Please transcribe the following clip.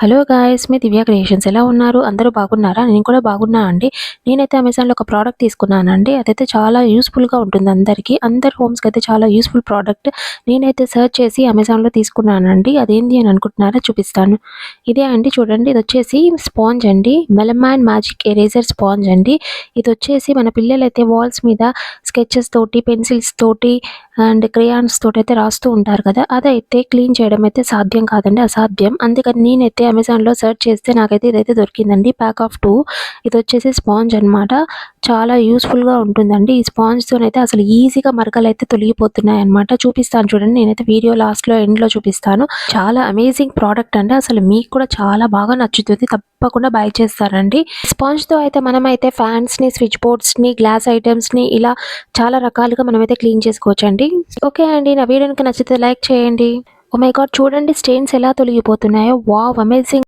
Hello guys! మీ Divya Creations ఎలా ఉన్నారు? అందరూ బాగున్నారా? నేను కూడా బాగున్నా అండి. నేనైతే అమెజాన్‌లో ఒక ప్రోడక్ట్ తీసుకున్నానండి. అదైతే చాలా యూజ్‌ఫుల్‌గా ఉంటుంది అందరికీ. అందరి హోమ్స్‌కైతే చాలా యూజ్‌ఫుల్ ప్రోడక్ట్. నేనైతే సెర్చ్ చేసి అమెజాన్‌లో తీసుకున్నానండి. అదేంటి అని అనుకుంటున్నారా? చూపిస్తాను. ఇదే అండి చూడండి. ఇదొచ్చేసి స్పాంజ్ అండి. మెలమాన్ మ్యాజిక్ ఎరేజర్ స్పాంజ్ అండి. ఇదొచ్చేసి మన పిల్లలైతే వాల్స్ మీద స్కెచెస్ తోటి, పెన్సిల్స్ తోటి అండ్ క్రేయాన్స్ తోటైతే రాస్తూ ఉంటారు కదా! అదైతే క్లీన్ చేయడం అయితే సాధ్యం కాదండి. అసాధ్యం. అందుకని నేనైతే అమెజాన్‌లో సెర్చ్ చేస్తే నాకైతే ఇదైతే దొరికిందండి. ప్యాక్ ఆఫ్ 2 ఇదొచ్చేసి స్పాంజ్ అనమాట. చాలా యూజ్‌ఫుల్‌గా ఉంటుందండి. ఈ స్పాంజ్‌తోనైతే అసలు ఈజీగా మరకలైతే తొలగిపోతున్నాయన్నమాట. చూపిస్తాను చూడండి. నేనైతే వీడియో లాస్ట్‌లో, ఎండ్‌లో చూపిస్తాను. చాలా అమేజింగ్ ప్రోడక్ట్ అండి. అసలు మీకు కూడా చాలా బాగా నచ్చుతుంది. తప్పకుండా బై చేస్తారండి. స్పాంజ్‌తో అయితే మనమైతే ఫ్యాన్స్‌ని, స్విచ్ బోర్డ్స్‌ని, గ్లాస్ ఐటెమ్స్‌ని ఇలా చాలా రకాలుగా మనమైతే క్లీన్ చేసుకోవచ్చండి. ఓకే అండి. నా వీడియో గనుక నచ్చితే లైక్ చేయండి. Oh my God! చూడండి స్టెయిన్స్ ఎలా తొలగిపోతున్నాయో. వావ్! అమేజింగ్.